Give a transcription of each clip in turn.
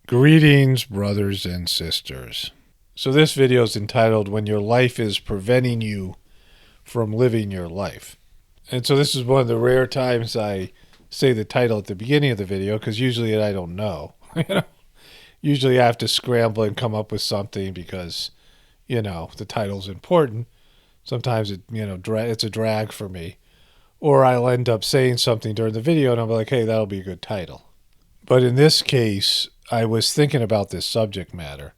Greetings, brothers and sisters. So this video is entitled When Your Life is Preventing You from Living Your Life. And so this is one of the rare times I say the title at the beginning of the video, because usually I don't know. Usually I have to scramble and come up with something because, the title's important. Sometimes it's a drag for me. Or I'll end up saying something during the video and I'll be like, hey, that'll be a good title. But in this case, I was thinking about this subject matter,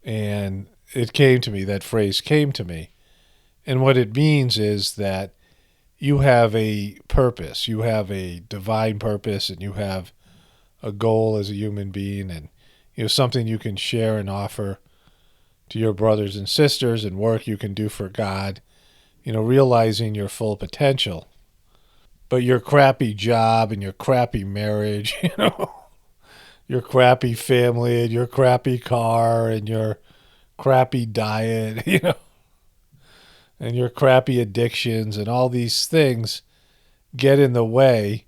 and it came to me, that phrase came to me. And what it means is that you have a purpose, you have a divine purpose, and you have a goal as a human being, and something you can share and offer to your brothers and sisters, and work you can do for God, realizing your full potential. But your crappy job and your crappy marriage, your crappy family and your crappy car and your crappy diet, and your crappy addictions and all these things get in the way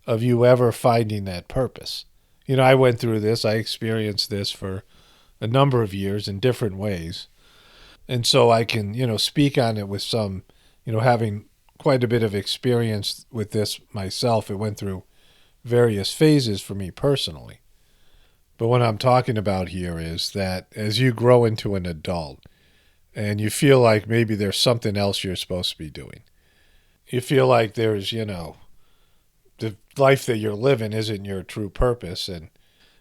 of you ever finding that purpose. I went through this. I experienced this for a number of years in different ways. And so I can, speak on it with some, having quite a bit of experience with this myself. It went through various phases for me personally. But what I'm talking about here is that as you grow into an adult and you feel like maybe there's something else you're supposed to be doing, you feel like there's, the life that you're living isn't your true purpose, and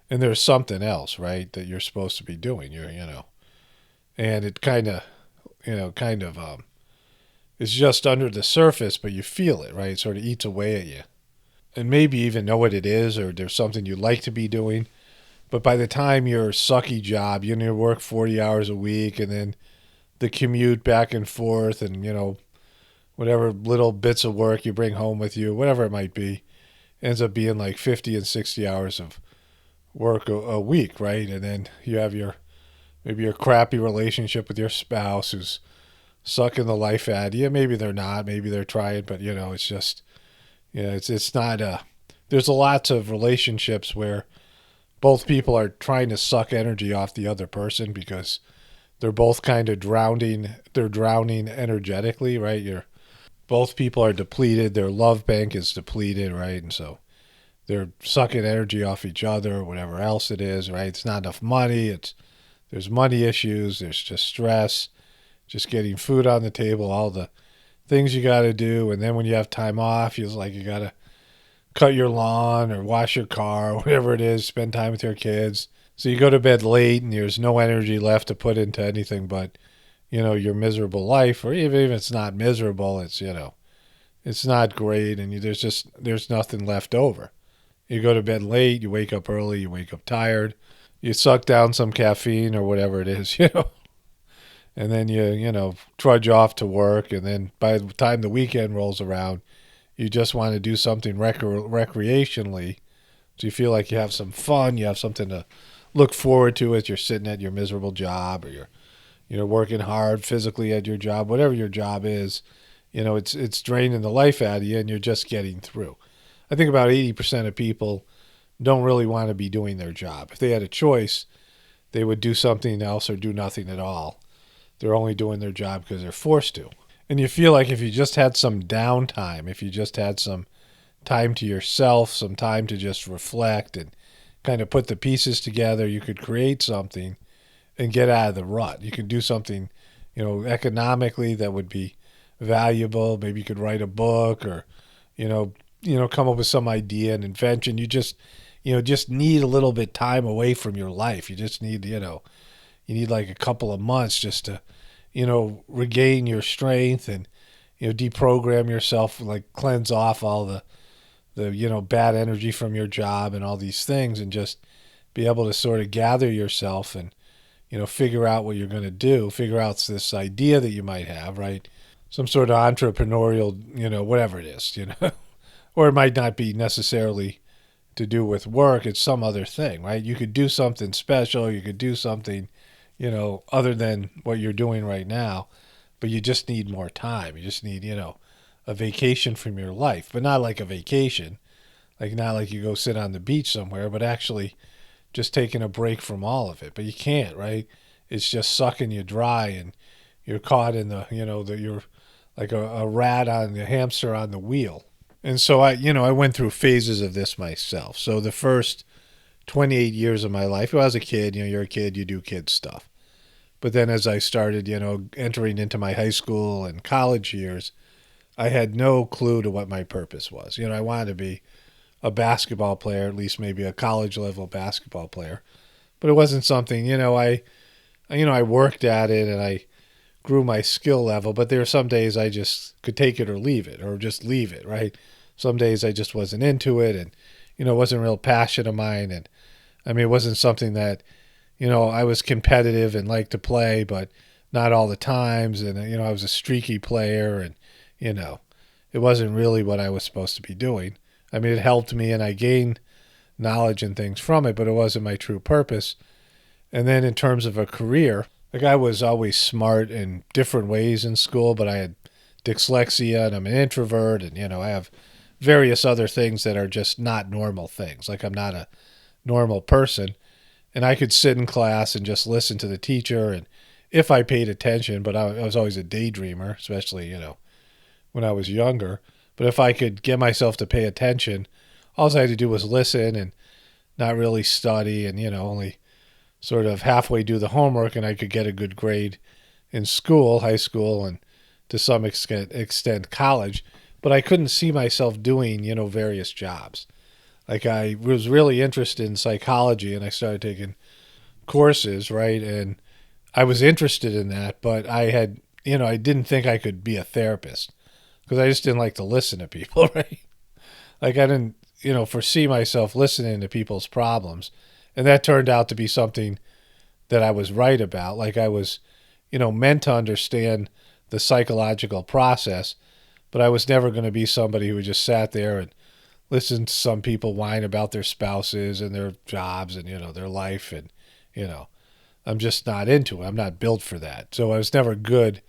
there's something else, right, that you're supposed to be doing, and it kind of is just under the surface, but you feel it, right? It sort of eats away at you. And maybe even know what it is, or there's something you like to be doing. But by the time your sucky job, you work 40 hours a week, and then the commute back and forth, and, whatever little bits of work you bring home with you, whatever it might be, ends up being like 50 and 60 hours of work a week, right? And then you have maybe your crappy relationship with your spouse who's sucking the life out of you. Maybe they're not, maybe they're trying, but, it's just, it's not, there's lots of relationships where both people are trying to suck energy off the other person because they're both kind of drowning energetically, right? Both people are depleted. Their love bank is depleted, right? And so they're sucking energy off each other or whatever else it is, right? It's not enough money. There's money issues. There's just stress, just getting food on the table, all the things you got to do. And then when you have time off, feels like you got to cut your lawn or wash your car or whatever it is, spend time with your kids. So you go to bed late and there's no energy left to put into anything but, your miserable life. Or even if it's not miserable, it's, it's not great, and there's nothing left over. You go to bed late, you wake up early, you wake up tired, you suck down some caffeine or whatever it is, and then you trudge off to work, and then by the time the weekend rolls around, you just want to do something recreationally, so you feel like you have some fun, you have something to look forward to as you're sitting at your miserable job, or you're working hard physically at your job, whatever your job is. It's draining the life out of you, and you're just getting through. I think about 80% of people don't really want to be doing their job. If they had a choice, they would do something else or do nothing at all. They're only doing their job because they're forced to. And you feel like if you just had some downtime, if you just had some time to yourself, some time to just reflect and kind of put the pieces together, you could create something and get out of the rut. You could do something, economically that would be valuable. Maybe you could write a book, or, come up with some idea, an invention. You just need a little bit time away from your life. You just need, you need like a couple of months just to, regain your strength and, deprogram yourself, like cleanse off all the bad energy from your job and all these things, and just be able to sort of gather yourself and, figure out what you're going to do, figure out this idea that you might have, right? Some sort of entrepreneurial, whatever it is, or it might not be necessarily to do with work. It's some other thing, right? You could do something special. You could do something, other than what you're doing right now, but you just need more time. You just need, a vacation from your life, but not like a vacation, like not like you go sit on the beach somewhere, but actually just taking a break from all of it. But you can't, right? It's just sucking you dry, and you're caught in the, you're like a rat on the hamster on the wheel. And so I went through phases of this myself. So the first 28 years of my life, well, as a kid, you're a kid, you do kid stuff. But then as I started, entering into my high school and college years, I had no clue to what my purpose was. I wanted to be a basketball player, at least maybe a college level basketball player. But it wasn't something, I worked at it and I grew my skill level, but there were some days I just could take it or leave it, or just leave it, right? Some days I just wasn't into it, and, it wasn't a real passion of mine. And I mean, it wasn't something that, I was competitive and liked to play, but not all the times. And, I was a streaky player, and, it wasn't really what I was supposed to be doing. I mean, it helped me and I gained knowledge and things from it, but it wasn't my true purpose. And then in terms of a career, like I was always smart in different ways in school, but I had dyslexia and I'm an introvert, and, I have various other things that are just not normal things. Like I'm not a normal person. And I could sit in class and just listen to the teacher, and if I paid attention, but I was always a daydreamer, especially, when I was younger. But if I could get myself to pay attention, all I had to do was listen and not really study, and, only sort of halfway do the homework, and I could get a good grade in school, high school, and to some extent college. But I couldn't see myself doing, various jobs. Like I was really interested in psychology, and I started taking courses, right? And I was interested in that, but I had, I didn't think I could be a therapist because I just didn't like to listen to people, right? Like I didn't, foresee myself listening to people's problems. And that turned out to be something that I was right about. Like I was, meant to understand the psychological process, but I was never going to be somebody who just sat there and listened to some people whine about their spouses and their jobs and, their life. And, I'm just not into it. I'm not built for that. So I was never good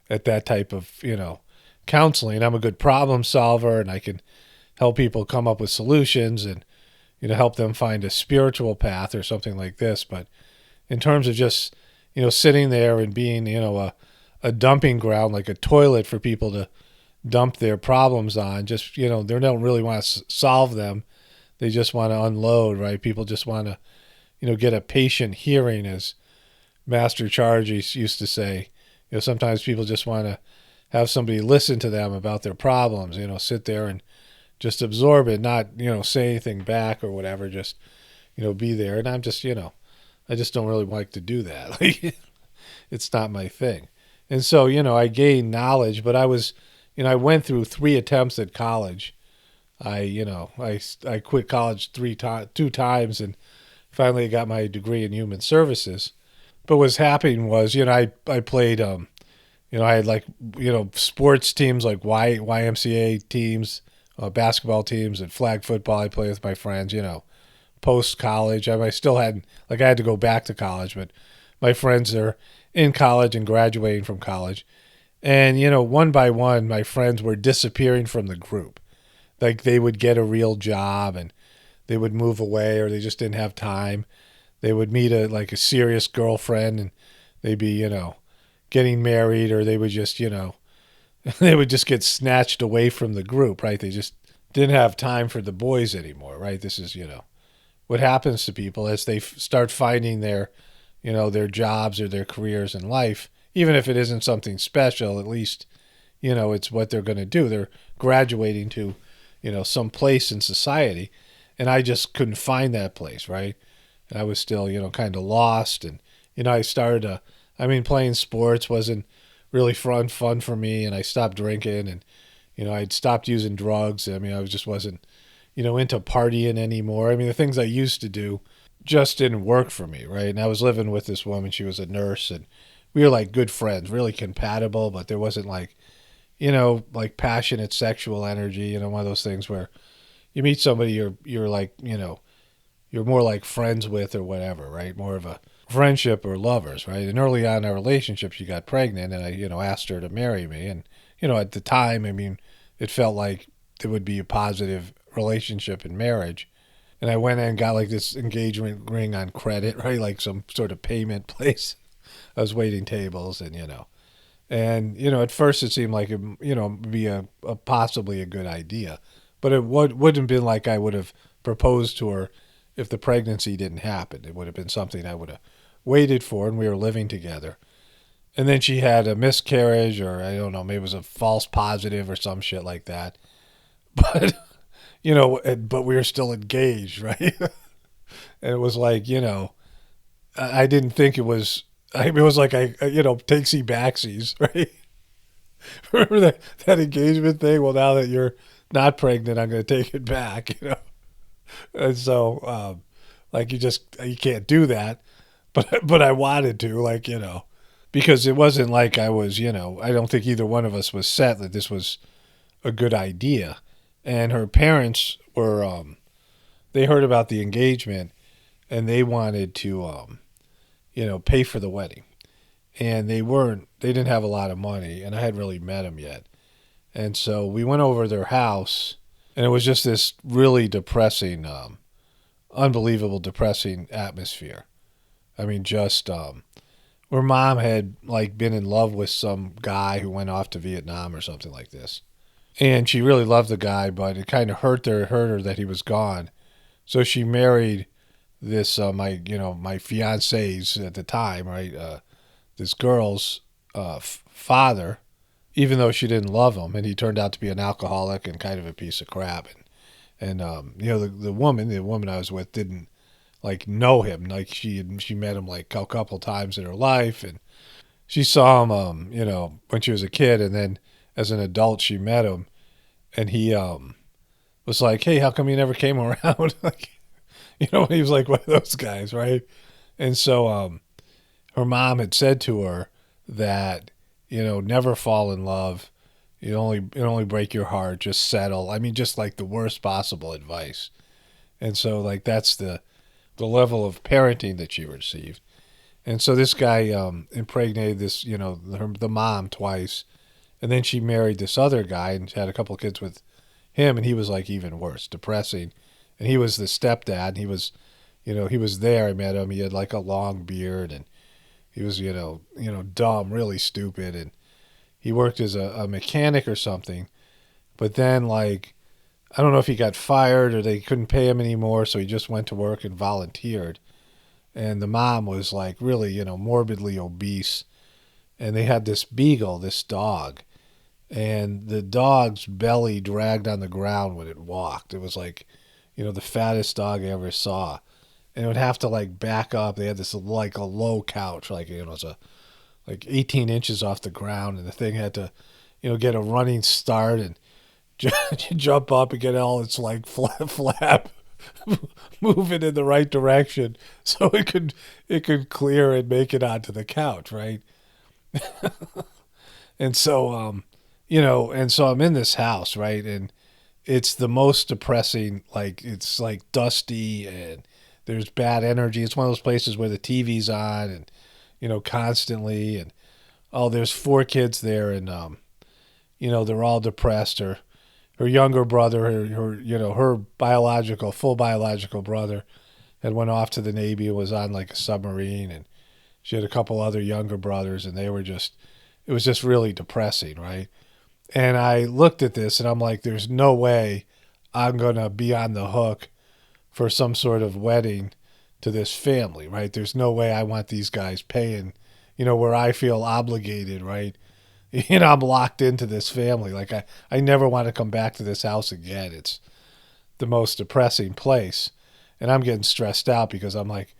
at that type of, counseling. I'm a good problem solver, and I can help people come up with solutions and, help them find a spiritual path or something like this. But in terms of just, sitting there and being, a dumping ground, like a toilet for people to dump their problems on, just, they don't really want to solve them. They just want to unload, right? People just want to, get a patient hearing, as Master Charges used to say. Sometimes people just want to have somebody listen to them about their problems, sit there and just absorb it, not, say anything back or whatever, just, be there. And I'm just, I just don't really like to do that. Like, it's not my thing. And so, I gained knowledge, but I was, I went through 3 attempts at college. I quit college 2 times, and finally got my degree in human services. But what's happening was, I played, I had sports teams like YMCA teams, basketball teams, and flag football. I played with my friends, post college. I still hadn't, I had to go back to college, but my friends are in college and graduating from college. And, one by one, my friends were disappearing from the group. Like they would get a real job and they would move away, or they just didn't have time. They would meet a serious girlfriend, and they'd be, getting married, or they would just, they would just get snatched away from the group, right? They just didn't have time for the boys anymore, right? This is, what happens to people as they start finding their, their jobs or their careers in life. Even if it isn't something special, at least, it's what they're going to do. They're graduating to, some place in society. And I just couldn't find that place, right? And I was still, kind of lost. And, I started playing sports wasn't really fun for me. And I stopped drinking, and, I'd stopped using drugs. I just wasn't, into partying anymore. The things I used to do just didn't work for me, right? And I was living with this woman. She was a nurse, and we were like good friends, really compatible, but there wasn't like passionate sexual energy, one of those things where you meet somebody you're like, you're more like friends with or whatever, right? More of a friendship or lovers, right? And early on in our relationship, she got pregnant, and I, asked her to marry me. And, at the time, it felt like it would be a positive relationship and marriage. And I went and got like this engagement ring on credit, right? Like some sort of payment place. I was waiting tables and, and, at first it seemed like it, be a possibly a good idea. But it wouldn't have been like I would have proposed to her if the pregnancy didn't happen. It would have been something I would have waited for, and we were living together. And then she had a miscarriage, or I don't know, maybe it was a false positive or some shit like that. But, but we were still engaged, right? And it was like, I didn't think it was, it was like, takesy backsies, right? Remember that engagement thing? Well, now that you're not pregnant, I'm going to take it back. And so, like, you can't do that. But I wanted to, like, because it wasn't like I was, I don't think either one of us was set that this was a good idea. And her parents were, they heard about the engagement and they wanted to, pay for the wedding. And they didn't have a lot of money, and I hadn't really met them yet. And so we went over to their house, and it was just this really depressing, unbelievable depressing atmosphere. I mean, just her mom had like been in love with some guy who went off to Vietnam or something like this, and she really loved the guy, but it kind of hurt her that he was gone. So she married this my fiance's at the time, right? This girl's father, even though she didn't love him, and he turned out to be an alcoholic and kind of a piece of crap. And the woman I was with didn't like know him. Like she met him like a couple times in her life, and she saw him when she was a kid, and then as an adult she met him, and he was like, "Hey, how come you never came around?" Like, he was like one of those guys, right? And so her mom had said to her that, never fall in love. It only break your heart. Just settle. I mean, just like the worst possible advice. And so like that's the level of parenting that she received. And so this guy impregnated this, the mom twice, and then she married this other guy and had a couple of kids with him, and he was like even worse, depressing. And he was the stepdad. And he was, he was there. I met him. He had like a long beard, and he was, dumb, really stupid, and he worked as a mechanic or something. But then, like, I don't know if he got fired or they couldn't pay him anymore, so he just went to work and volunteered. And the mom was like really, morbidly obese, and they had this beagle, this dog, and the dog's belly dragged on the ground when it walked. It was like, the fattest dog I ever saw. And it would have to like back up. They had this like a low couch, like it's like 18 inches off the ground, and the thing had to, get a running start and jump up and get all its like flap moving in the right direction so it could clear and make it onto the couch, right? And so and so I'm in this house, right, and it's the most depressing. Like it's like dusty and there's bad energy. It's one of those places where the TV's on and constantly, and there's 4 kids there, and they're all depressed. Her younger brother, her full biological brother, had went off to the Navy and was on like a submarine, and she had a couple other younger brothers, and it was just really depressing, right? And I looked at this and I'm like, there's no way I'm gonna be on the hook for some sort of wedding to this family, right? There's no way I want these guys paying, where I feel obligated, right? I'm locked into this family. Like I never want to come back to this house again. It's the most depressing place. And I'm getting stressed out because I'm like,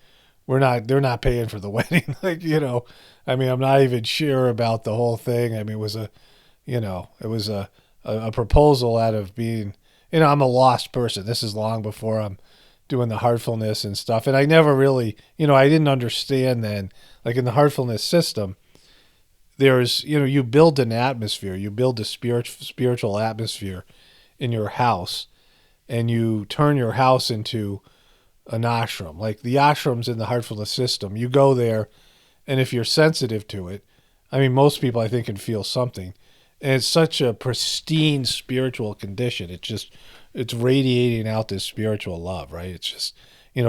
they're not paying for the wedding. Like, I mean, I'm not even sure about the whole thing. I mean, it was a proposal out of being, I'm a lost person. This is long before I'm doing the heartfulness and stuff. And I never really, I didn't understand then, like in the heartfulness system, there's, you build an atmosphere, you build a spiritual atmosphere in your house, and you turn your house into an ashram. Like the ashrams in the heartfulness system, you go there, and if you're sensitive to it, I mean, most people I think can feel something. And it's such a pristine spiritual condition. It's radiating out this spiritual love, right? It's just,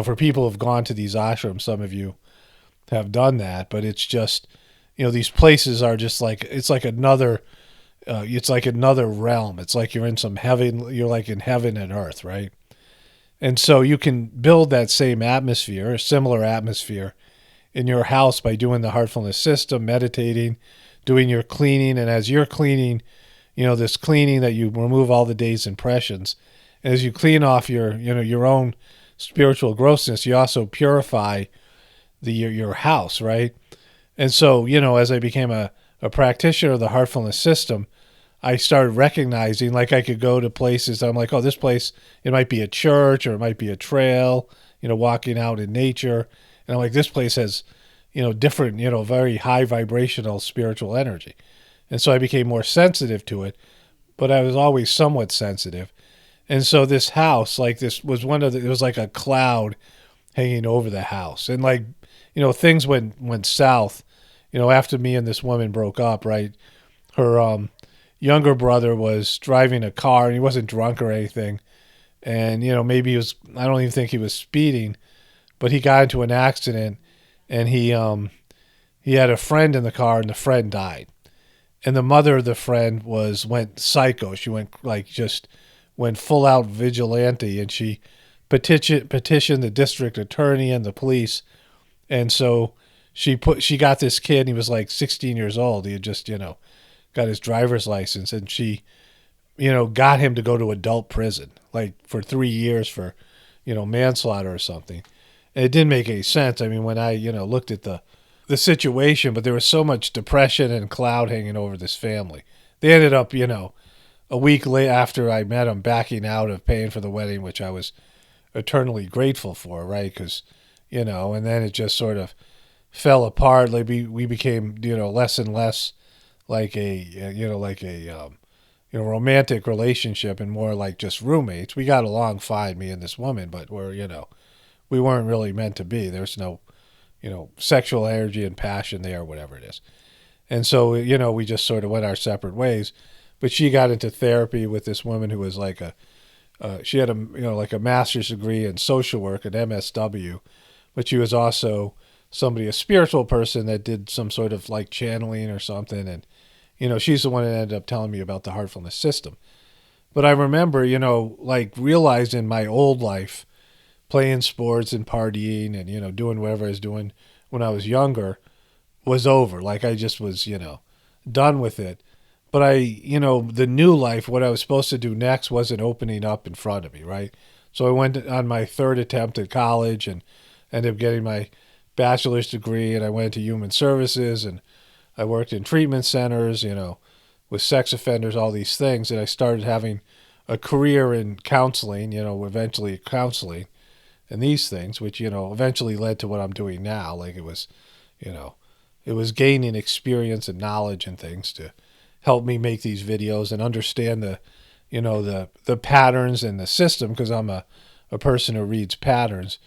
for people who've gone to these ashrams, some of you have done that, but it's just, these places are just like, it's like another realm. It's like you're in some heaven, you're like in heaven and earth, right? And so you can build that same atmosphere, a similar atmosphere in your house by doing the heartfulness system, meditating, doing your cleaning. And as you're cleaning, this cleaning that you remove all the day's impressions, and as you clean off your own spiritual grossness, you also purify your house, right? And so, as I became a practitioner of the heartfulness system, I started recognizing, like, I could go to places that I'm like, oh, this place, it might be a church or it might be a trail, walking out in nature. And I'm like, this place has, different, very high vibrational spiritual energy. And so I became more sensitive to it, but I was always somewhat sensitive. And so this house, like, this was it was like a cloud hanging over the house. And, like, things went south, after me and this woman broke up, right? Her younger brother was driving a car, and he wasn't drunk or anything. And, maybe I don't even think he was speeding, but he got into an accident, and he had a friend in the car, and the friend died. And the mother of the friend went psycho. She went full out vigilante, and she petitioned the district attorney and the police. And so she got this kid, and he was like 16 years old. He had just, got his driver's license, and she, got him to go to adult prison, like, for 3 years for, manslaughter or something. And it didn't make any sense. I mean, when I, looked at the situation, but there was so much depression and cloud hanging over this family. They ended up, a week late after I met them, backing out of paying for the wedding, which I was eternally grateful for, right? Because, and then it just sort of fell apart. Like, we became, less and less like a romantic relationship, and more like just roommates. We got along fine, me and this woman, but we weren't really meant to be. There's no, sexual energy and passion there, whatever it is. And so, we just sort of went our separate ways. But she got into therapy with this woman who was like she had like a master's degree in social work, an MSW, but she was also a spiritual person that did some sort of like channeling or something. And, she's the one that ended up telling me about the heartfulness system. But I remember, like, realizing my old life, playing sports and partying and, doing whatever I was doing when I was younger, was over. Like, I just was, done with it. But the new life, what I was supposed to do next, wasn't opening up in front of me, right? So I went on my third attempt at college and ended up getting my bachelor's degree, and I went to human services, and I worked in treatment centers, with sex offenders, all these things. And I started having a career in counseling, eventually counseling and these things, which, eventually led to what I'm doing now. Like, it was gaining experience and knowledge and things to help me make these videos and understand the patterns and the system, because I'm a person who reads patterns.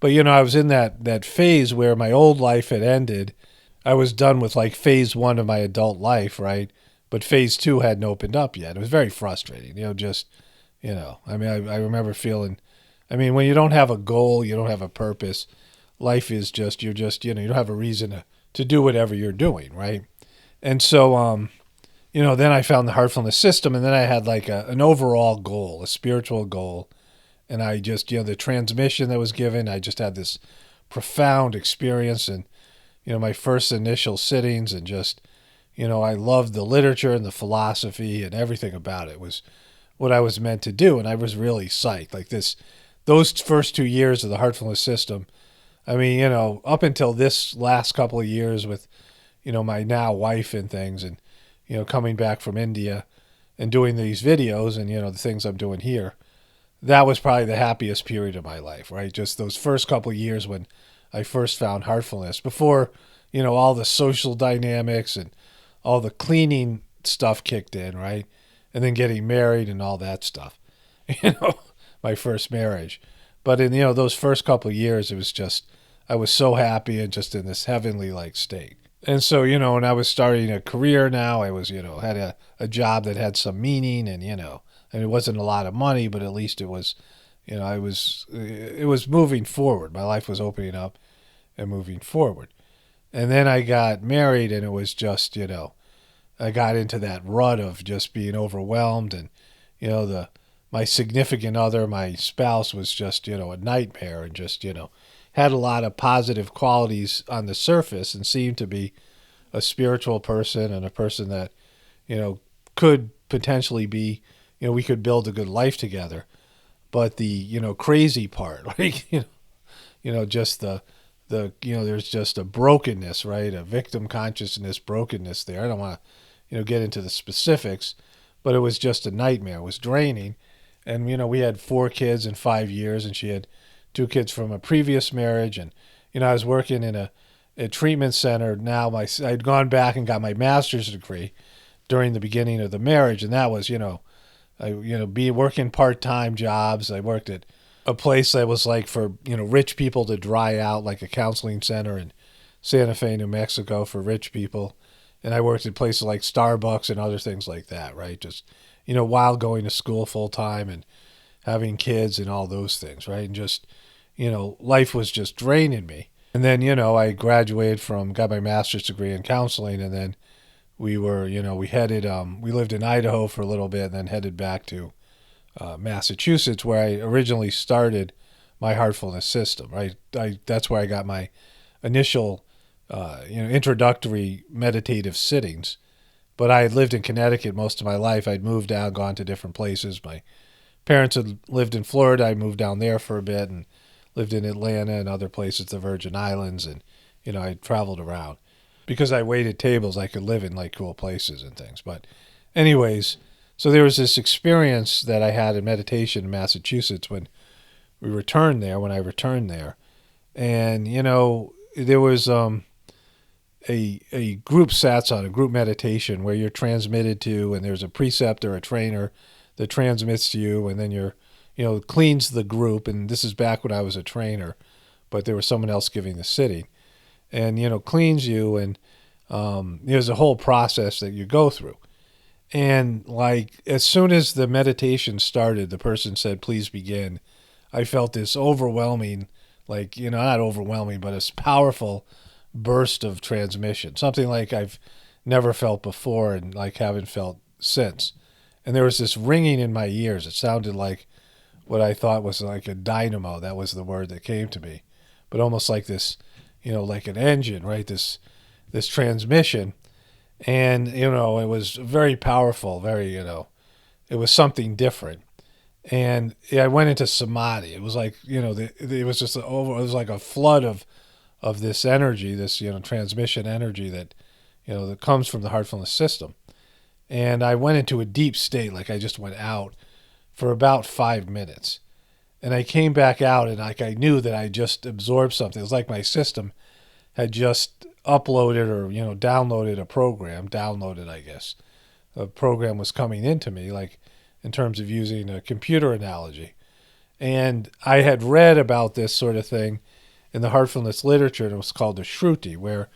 But, I was in that phase where my old life had ended. I was done with, like, phase 1 of my adult life, right? But phase 2 hadn't opened up yet. It was very frustrating, I mean, I remember feeling, when you don't have a goal, you don't have a purpose, life is just, you don't have a reason to do whatever you're doing, right? And so, then I found the heartfulness system, and then I had like an overall goal, a spiritual goal. And I just, the transmission that was given, I just had this profound experience, and, my first initial sittings, and just, I loved the literature and the philosophy, and everything about it was what I was meant to do. And I was really psyched. Like, those first 2 years of the heartfulness system, up until this last couple of years with, my now wife and things, and, coming back from India and doing these videos and, the things I'm doing here, that was probably the happiest period of my life, right? Just those first couple of years when I first found heartfulness, before, all the social dynamics and all the cleaning stuff kicked in, right? And then getting married and all that stuff, my first marriage. But in, those first couple of years, it was just, I was so happy and just in this heavenly like state. And so, when I was starting a career now, I was, had a job that had some meaning and, and it wasn't a lot of money, but at least it was, it was moving forward. My life was opening up and moving forward. And then I got married and it was just, I got into that rut of just being overwhelmed and, my significant other, my spouse was just, a nightmare and just, had a lot of positive qualities on the surface and seemed to be a spiritual person and a person that, could potentially be, we could build a good life together. But the, crazy part, like, just there's just a brokenness, right? A victim consciousness brokenness there. I don't want to, get into the specifics, but it was just a nightmare. It was draining. And, we had 4 kids in 5 years, and she had 2 kids from a previous marriage. And, I was working in a treatment center. Now I'd gone back and got my master's degree during the beginning of the marriage. And that was, be working part-time jobs. I worked at a place that was like for, rich people to dry out, like a counseling center in Santa Fe, New Mexico for rich people. And I worked at places like Starbucks and other things like that, right? Just, while going to school full time and having kids and all those things, right? And just, life was just draining me. And then, I graduated got my master's degree in counseling. And then we were, we headed, we lived in Idaho for a little bit and then headed back to Massachusetts, where I originally started my heartfulness system, right? That's where I got my initial, introductory meditative sittings. But I had lived in Connecticut most of my life. I'd moved down, gone to different places. My parents had lived in Florida. I moved down there for a bit and lived in Atlanta and other places, the Virgin Islands. And, I traveled around. Because I waited tables, I could live in like cool places and things. But anyways, so there was this experience that I had in meditation in Massachusetts when I returned there. And, there was a group satsang, a group meditation where you're transmitted to, and there's a preceptor, a trainer that transmits to you, and then cleans the group. And this is back when I was a trainer, but there was someone else giving the sitting. And, cleans you, and there's a whole process that you go through. And, like, as soon as the meditation started, the person said, please begin. I felt this overwhelming, like, not overwhelming, but a powerful burst of transmission, something like I've never felt before and, like, haven't felt since. And there was this ringing in my ears. It sounded like what I thought was like a dynamo. That was the word that came to me. But almost like this, like an engine, right? This transmission. And, it was very powerful, very, it was something different. And I went into samadhi. It was like, it was just it was like a flood of this energy, this, transmission energy that, that comes from the heartfulness system. And I went into a deep state, like I just went out for about 5 minutes. And I came back out and like I knew that I just absorbed something. It was like my system had just uploaded or, downloaded a program, I guess. A program was coming into me, like in terms of using a computer analogy. And I had read about this sort of thing in the heartfulness literature, and it was called the Shruti, where,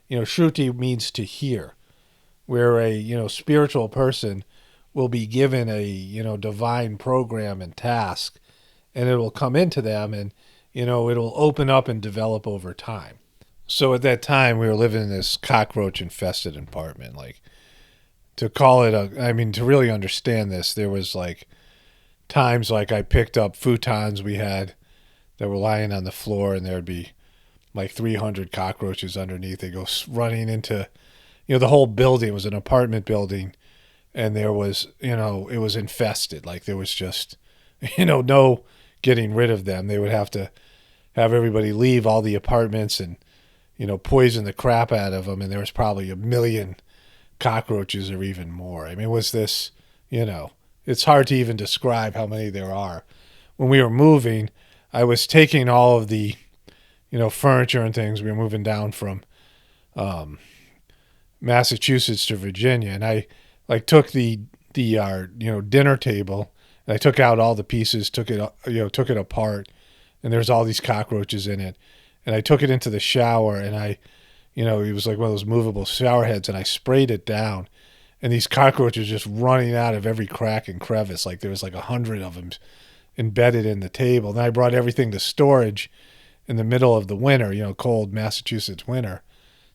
Shruti means to hear, where a, spiritual person will be given a, divine program and task, and it will come into them and, it'll open up and develop over time. So at that time, we were living in this cockroach-infested apartment. Like, to call it to really understand this, there was like times like I picked up futons we had that were lying on the floor, and there'd be like 300 cockroaches underneath. They go running into, the whole building was an apartment building, and there was, it was infested. Like there was just, no getting rid of them. They would have to have everybody leave all the apartments and, poison the crap out of them. And there was probably 1 million cockroaches or even more. I mean, it was this, it's hard to even describe how many there are. When we were moving, I was taking all of the, furniture and things. We were moving down from Massachusetts to Virginia, and I like took the dinner table, and I took out all the pieces, took it apart, and there's all these cockroaches in it. And I took it into the shower, and I, It was like one of those movable shower heads, and I sprayed it down. And these cockroaches just running out of every crack and crevice. Like there was like 100 of them embedded in the table. And I brought everything to storage in the middle of the winter, cold Massachusetts winter,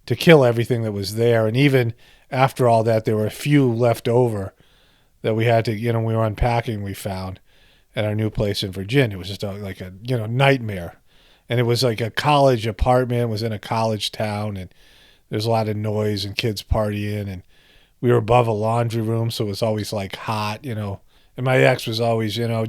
to kill everything that was there. And even after all that, there were a few left over that we had to, we were unpacking, we found at our new place in Virginia. It was just like a, nightmare. And it was like a college apartment. It was in a college town, and there's a lot of noise and kids partying, and we were above a laundry room, so it was always like hot, And my ex was always, there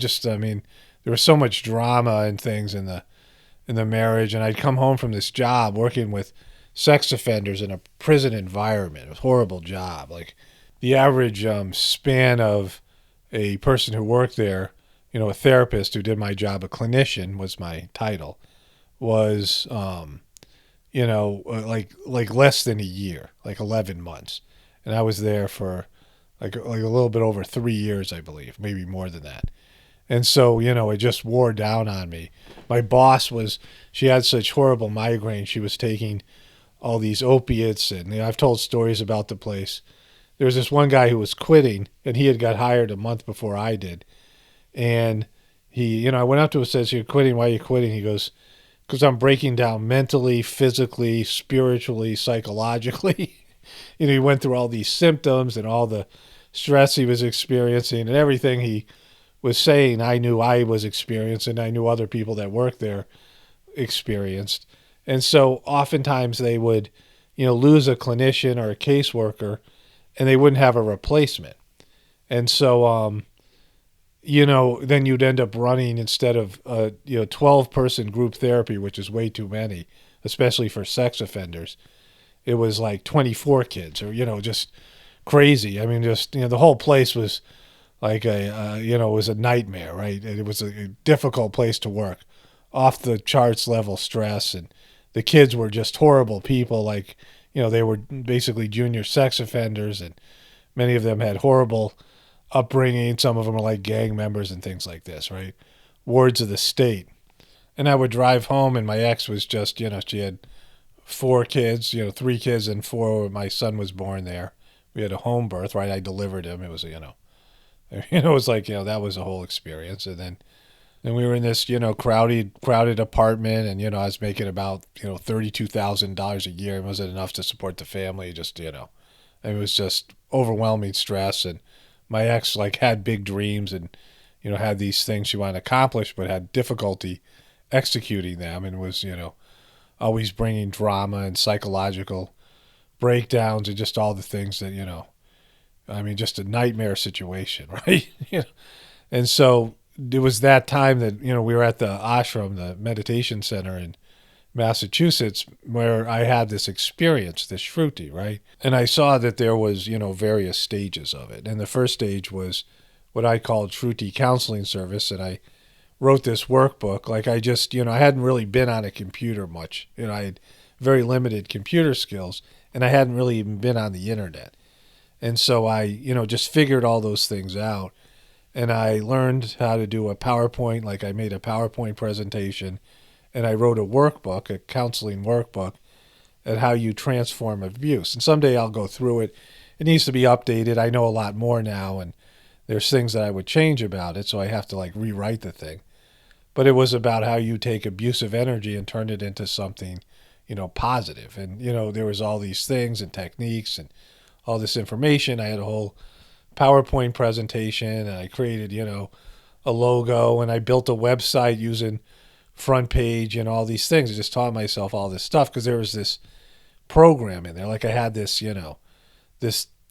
was so much drama and things in the marriage. And I'd come home from this job working with sex offenders in a prison environment. It was a horrible job. Like the average span of a person who worked there, a therapist who did my job, a clinician was my title, was, like less than a year, like 11 months. And I was there for like a little bit over 3 years, I believe, maybe more than that. And so, it just wore down on me. My boss she had such horrible migraines. She was taking all these opiates, and I've told stories about the place. There was this one guy who was quitting, and he had got hired a month before I did. And he, I went up to him and said, "So you're quitting? Why are you quitting?" He goes, "Because I'm breaking down mentally, physically, spiritually, psychologically." He went through all these symptoms and all the stress he was experiencing, and everything he was saying I knew I was experiencing. I knew other people that worked there experienced. And so oftentimes they would, lose a clinician or a caseworker, and they wouldn't have a replacement. And so, then you'd end up running, instead of 12-person group therapy, which is way too many, especially for sex offenders. It was like 24 kids, or, just crazy. I mean, just, the whole place was like it was a nightmare, right? It was a difficult place to work, off the charts level stress. And the kids were just horrible people. Like, they were basically junior sex offenders, and many of them had horrible upbringing. Some of them were like gang members and things like this, right? Wards of the state. And I would drive home, and my ex was just, she had 4 kids, 3 kids and 4. My son was born there. We had a home birth, right? I delivered him. It was, it was like, that was a whole experience. And then we were in this, crowded apartment, and, I was making about, $32,000 a year. It wasn't enough to support the family. Just, it was just overwhelming stress. And my ex had big dreams, and, had these things she wanted to accomplish, but had difficulty executing them, and was, always bringing drama and psychological breakdowns and just all the things that, just a nightmare situation, right? And so it was that time that, we were at the ashram, the meditation center in Massachusetts, where I had this experience, this shruti, right? And I saw that there was, various stages of it. And the first stage was what I called shruti counseling service. And I wrote this workbook. Like I just, I hadn't really been on a computer much. I had very limited computer skills, and I hadn't really even been on the internet. And so I, just figured all those things out. And I learned how to do a PowerPoint. Like I made a PowerPoint presentation, and I wrote a workbook, a counseling workbook, at how you transform abuse. And someday I'll go through it. It needs to be updated. I know a lot more now, and there's things that I would change about it, so I have to rewrite the thing. But it was about how you take abusive energy and turn it into something, positive. And, there was all these things and techniques and all this information. I had a whole PowerPoint presentation, and I created, a logo, and I built a website using front page and all these things. I just taught myself all this stuff because there was this program in there. Like I had this,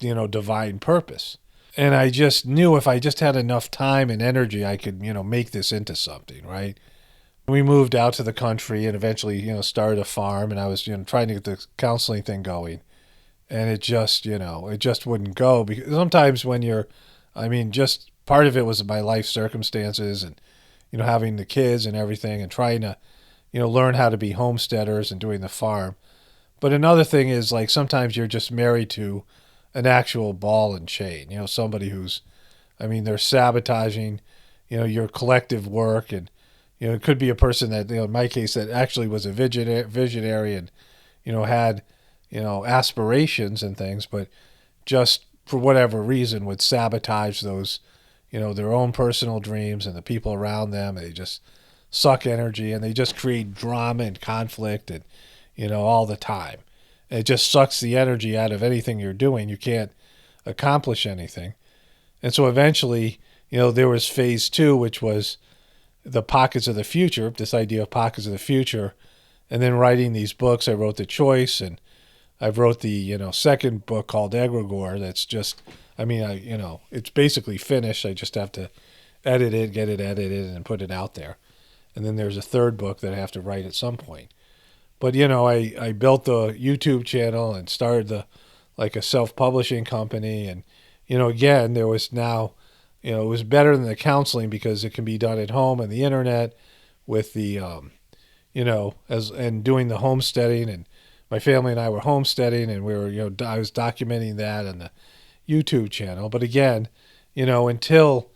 divine purpose. And I just knew if I just had enough time and energy, I could, make this into something, right? We moved out to the country and eventually, started a farm, and I was, trying to get the counseling thing going. And it just, it just wouldn't go, because sometimes when just part of it was my life circumstances and, having the kids and everything, and trying to, learn how to be homesteaders and doing the farm. But another thing is sometimes you're just married to an actual ball and chain, somebody who's, they're sabotaging, your collective work. And, it could be a person that, in my case, that actually was a visionary and, had aspirations and things, but just for whatever reason would sabotage those, their own personal dreams and the people around them. They just suck energy and they just create drama and conflict and, all the time. And it just sucks the energy out of anything you're doing. You can't accomplish anything. And so eventually, there was phase 2, which was the pockets of the future, this idea of pockets of the future. And then writing these books, I wrote The Choice, and I wrote the, second book called Egregore. That's just, it's basically finished. I just have to edit it, get it edited, and put it out there. And then there's a third book that I have to write at some point. But, I built the YouTube channel and started a self-publishing company. And, again, there was now, it was better than the counseling because it can be done at home and the internet with the, and doing the homesteading. And my family and I were homesteading, and we were, I was documenting that on the YouTube channel. But again, until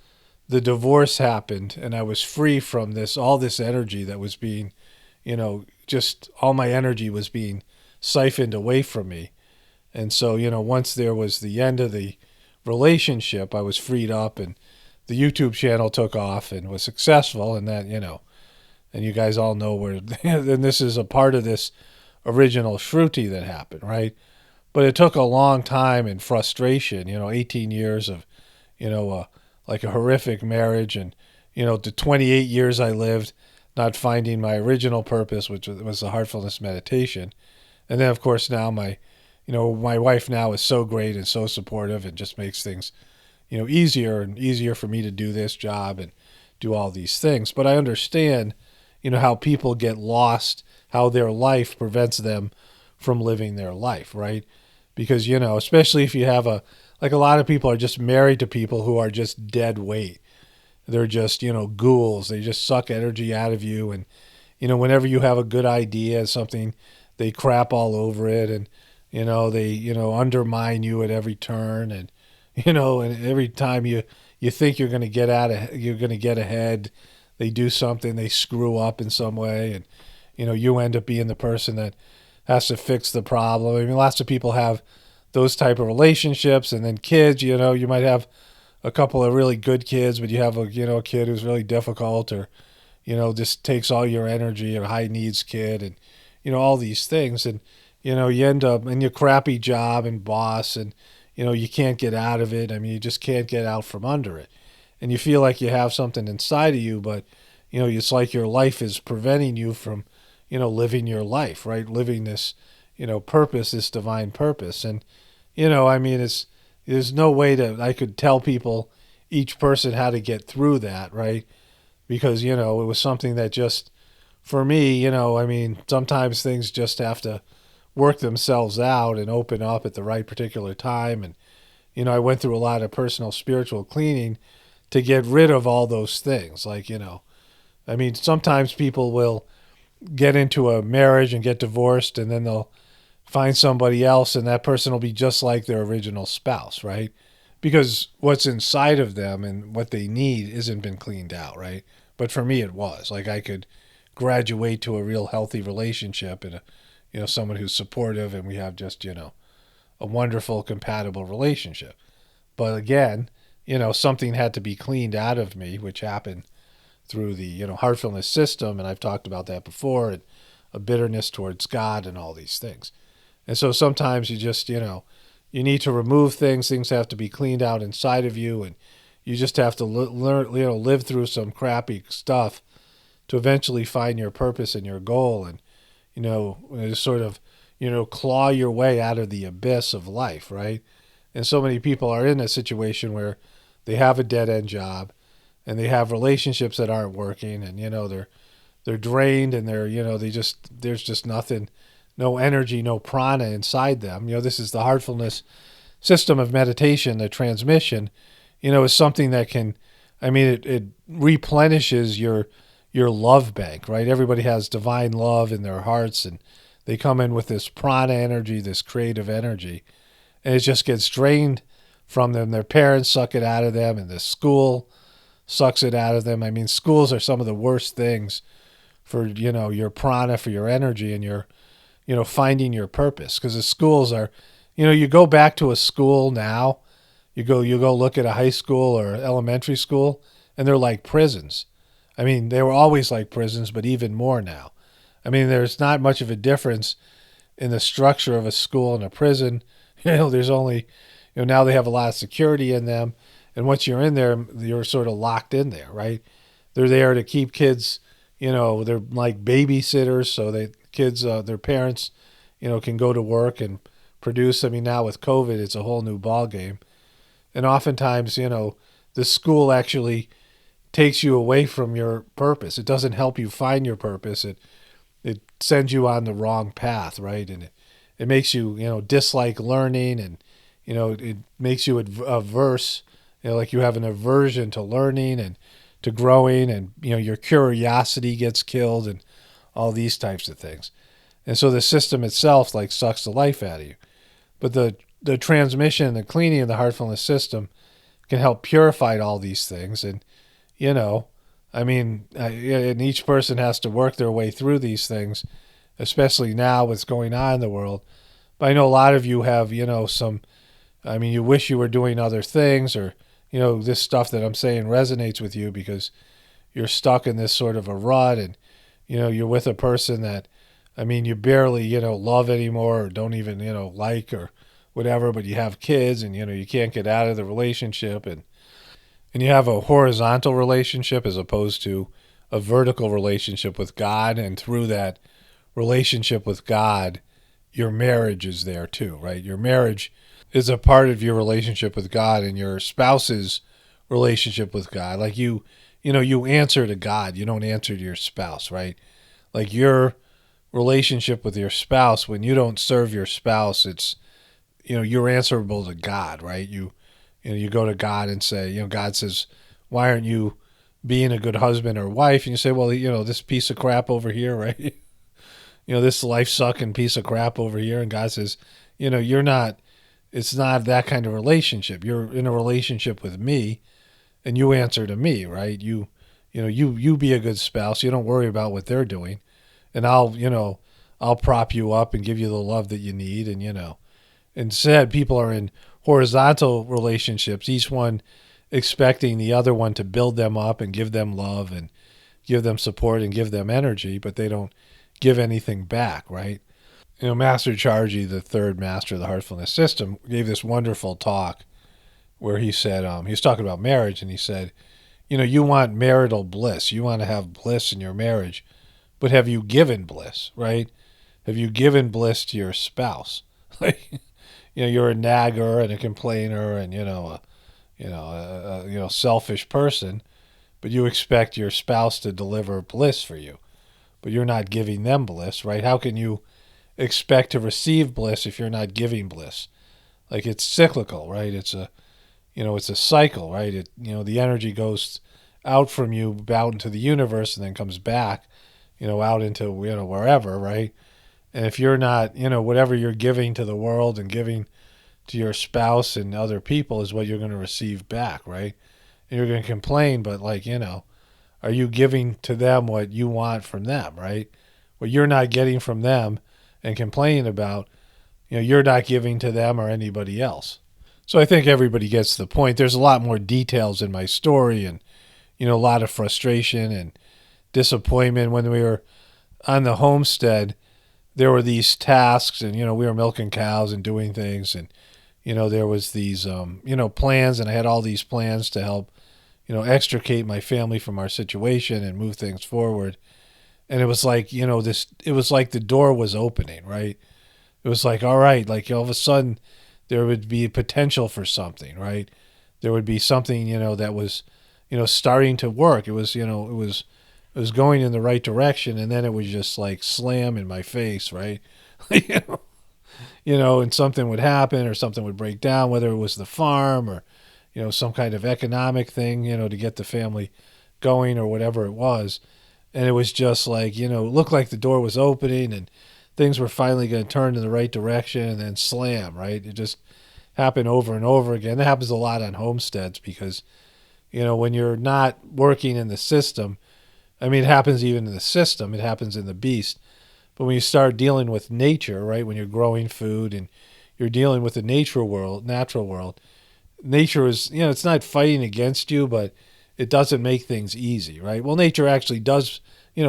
the divorce happened and I was free from all this energy that was being, just all my energy was being siphoned away from me. And so, once there was the end of the relationship, I was freed up and the YouTube channel took off and was successful. And that, and you guys all know where, and this is a part of this original Shruti that happened, right? But it took a long time and frustration, 18 years of, like a horrific marriage. And, the 28 years I lived not finding my original purpose, which was the heartfulness meditation. And then, of course, now my wife now is so great and so supportive and just makes things, easier and easier for me to do this job and do all these things. But I understand, how people get lost, how their life prevents them from living their life, right? Because, especially if you have a lot of people are just married to people who are just dead weight. They're just, ghouls. They just suck energy out of you. And, whenever you have a good idea, something, they crap all over it. And, they, undermine you at every turn. And, and every time you think you're going to get ahead, they do something, they screw up in some way. And, you end up being the person that has to fix the problem. I mean, lots of people have those type of relationships. And then kids, you might have a couple of really good kids, but you have a kid who's really difficult or, just takes all your energy, or high needs kid, and, all these things. And, you end up in your crappy job and boss, and, you can't get out of it. I mean, you just can't get out from under it. And you feel like you have something inside of you, but, it's like your life is preventing you from, living your life, right? Living this, purpose, this divine purpose. And, there's no way I could tell people, each person, how to get through that, right? Because, it was something that just, for me, sometimes things just have to work themselves out and open up at the right particular time. And, I went through a lot of personal spiritual cleaning to get rid of all those things. Like, sometimes people will get into a marriage and get divorced, and then they'll find somebody else, and that person will be just like their original spouse, right? Because what's inside of them and what they need isn't been cleaned out, right? But for me, it was. Like, I could graduate to a real healthy relationship and, someone who's supportive, and we have just, a wonderful, compatible relationship. But again, something had to be cleaned out of me, which happened through the, heartfulness system, and I've talked about that before, and a bitterness towards God and all these things. And so sometimes you just, you need to remove things. Things have to be cleaned out inside of you, and you just have to learn, live through some crappy stuff to eventually find your purpose and your goal, and, sort of, claw your way out of the abyss of life, right? And so many people are in a situation where they have a dead-end job, and they have relationships that aren't working, and, they're drained, and there's just nothing, no energy, no prana inside them. This is the heartfulness system of meditation. The transmission, is something that can, it replenishes your love bank, right? Everybody has divine love in their hearts, and they come in with this prana energy, this creative energy, and it just gets drained from them. Their parents suck it out of them, and the school sucks it out of them. Schools are some of the worst things for, your prana, for your energy, and your finding your purpose. Because the schools are, you go back to a school now, you go look at a high school or elementary school, and they're like prisons. I mean, they were always like prisons, but even more now. I mean, there's not much of a difference in the structure of a school and a prison. There's only, now they have a lot of security in them. And once you're in there, you're sort of locked in there, right? They're there to keep kids, they're like babysitters so that kids, their parents, can go to work and produce. I mean, now with COVID, it's a whole new ball game. And oftentimes, the school actually takes you away from your purpose. It doesn't help you find your purpose. It sends you on the wrong path, right? And it makes you, dislike learning, and, it makes you averse, like you have an aversion to learning and to growing, and, your curiosity gets killed and all these types of things. And so the system itself like sucks the life out of you. But the transmission and the cleaning of the heartfulness system can help purify all these things. And, and each person has to work their way through these things, especially now what's going on in the world. But I know a lot of you have, you wish you were doing other things, or, this stuff that I'm saying resonates with you because you're stuck in this sort of a rut, and, you're with a person that, you barely, love anymore, or don't even, like, or whatever, but you have kids, and, you can't get out of the relationship, and you have a horizontal relationship as opposed to a vertical relationship with God. And through that relationship with God, your marriage is there too, right? Your marriage is a part of your relationship with God, and your spouse's relationship with God. Like you answer to God. You don't answer to your spouse, right? Like your relationship with your spouse, when you don't serve your spouse, it's, you're answerable to God, right? You go to God and say, God says, why aren't you being a good husband or wife? And you say, well, this piece of crap over here, right? This life-sucking piece of crap over here. And God says, you're not, it's not that kind of relationship. You're in a relationship with me, and you answer to me, right? You be a good spouse. You don't worry about what they're doing. And I'll prop you up and give you the love that you need. And, instead, people are in horizontal relationships, each one expecting the other one to build them up and give them love and give them support and give them energy, but they don't give anything back, right? Master Charji, the third master of the heartfulness system, gave this wonderful talk where he said, he was talking about marriage, and he said, you want marital bliss. You want to have bliss in your marriage, but have you given bliss, right? Have you given bliss to your spouse? Like, you're a nagger and a complainer and, a selfish person, but you expect your spouse to deliver bliss for you, but you're not giving them bliss, right? How can you expect to receive bliss if you're not giving bliss? Like, it's cyclical, right? It's a cycle, right? The energy goes out from you, out into the universe, and then comes back, out into, wherever, right? And if you're not, whatever you're giving to the world and giving to your spouse and other people is what you're going to receive back, right? And you're going to complain, but are you giving to them what you want from them, right? What you're not getting from them and complaining about, you're not giving to them or anybody else. So I think everybody gets the point. There's a lot more details in my story, and, a lot of frustration and disappointment. When we were on the homestead, there were these tasks, and, we were milking cows and doing things, and, there was these, plans, and I had all these plans to help, extricate my family from our situation and move things forward. And it was like, it was like the door was opening, right? It was like, all right, like all of a sudden there would be potential for something, right? There would be something, that was, starting to work. It was, it was going in the right direction, and then it was just like slam in my face, right? And something would happen or something would break down, whether it was the farm or, some kind of economic thing, to get the family going or whatever it was. And it was just like, it looked like the door was opening and things were finally going to turn in the right direction, and then slam, right? It just happened over and over again. That happens a lot on homesteads because, when you're not working in the system, it happens even in the system, it happens in the beast. But when you start dealing with nature, right, when you're growing food and you're dealing with the natural world, nature is, it's not fighting against you, but it doesn't make things easy, right? Well, nature actually does,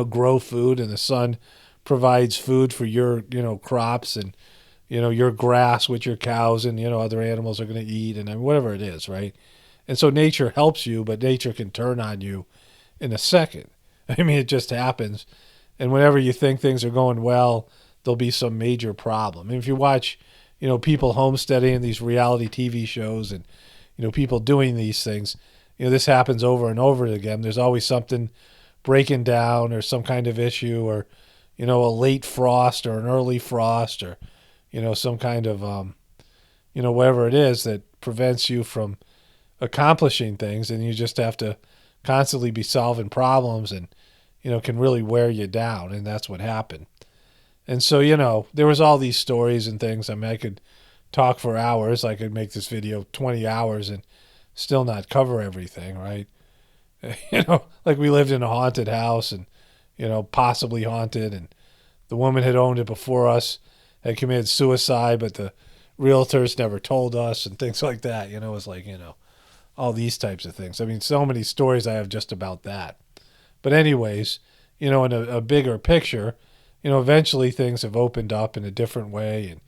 grow food, and the sun provides food for your, crops and, your grass, which your cows and, other animals are going to eat, and whatever it is, right? And so nature helps you, but nature can turn on you in a second. I mean, it just happens. And whenever you think things are going well, there'll be some major problem. And if you watch, people homesteading, these reality TV shows, and, people doing these things, this happens over and over again. There's always something breaking down or some kind of issue, or, a late frost or an early frost, or, some kind of, whatever it is that prevents you from accomplishing things. And you just have to constantly be solving problems, and, can really wear you down. And that's what happened. And so, there was all these stories and things. I mean, I could talk for hours. I could make this video 20 hours and still not cover everything, right? Like we lived in a haunted house, and, possibly haunted, and the woman had owned it before us, had committed suicide, but the realtors never told us, and things like that. It was like, all these types of things. I mean, so many stories I have just about that. But anyways, in a bigger picture, eventually things have opened up in a different way, and,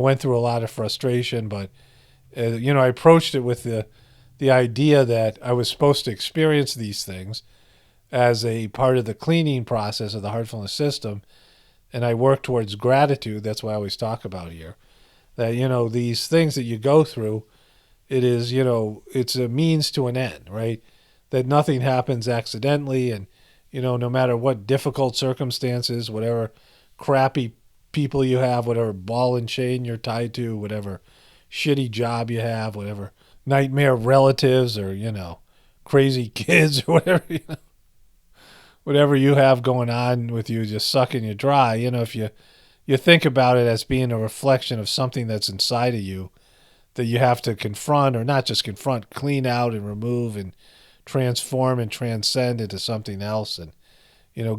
went through a lot of frustration. But, I approached it with the idea that I was supposed to experience these things as a part of the cleaning process of the heartfulness system. And I work towards gratitude. That's what I always talk about here. That, these things that you go through, it is, it's a means to an end, right? That nothing happens accidentally. And, no matter what difficult circumstances, whatever crappy people you have, whatever ball and chain you're tied to, whatever shitty job you have, whatever nightmare relatives, or, crazy kids, or whatever, whatever you have going on with you, just sucking you dry. If you think about it as being a reflection of something that's inside of you that you have to confront, or not just confront, clean out and remove and transform and transcend into something else, and,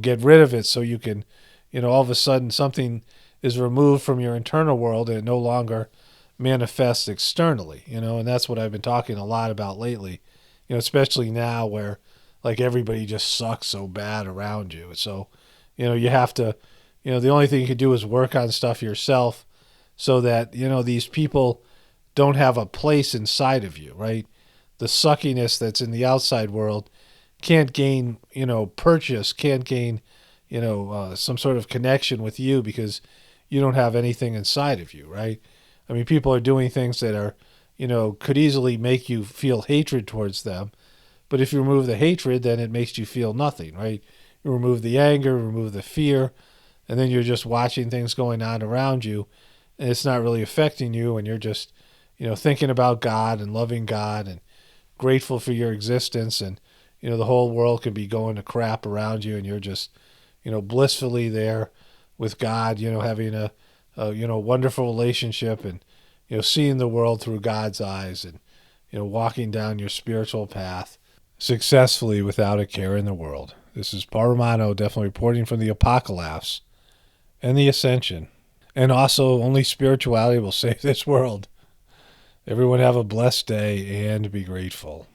get rid of it so you can, all of a sudden something is removed from your internal world and it no longer manifests externally, and that's what I've been talking a lot about lately, especially now where like everybody just sucks so bad around you. So, you have to, the only thing you can do is work on stuff yourself so that, these people don't have a place inside of you, right? The suckiness that's in the outside world can't gain, purchase, can't gain, some sort of connection with you because you don't have anything inside of you, right? I mean, people are doing things that are, could easily make you feel hatred towards them. But if you remove the hatred, then it makes you feel nothing, right? You remove the anger, remove the fear, and then you're just watching things going on around you, and it's not really affecting you, and you're just, thinking about God and loving God and grateful for your existence, and, the whole world could be going to crap around you, and you're just, blissfully there with God, having a wonderful relationship, and, seeing the world through God's eyes, and, walking down your spiritual path successfully without a care in the world. This is Paul Romano, definitely reporting from the Apocalypse and the Ascension. And also, only spirituality will save this world. Everyone have a blessed day and be grateful.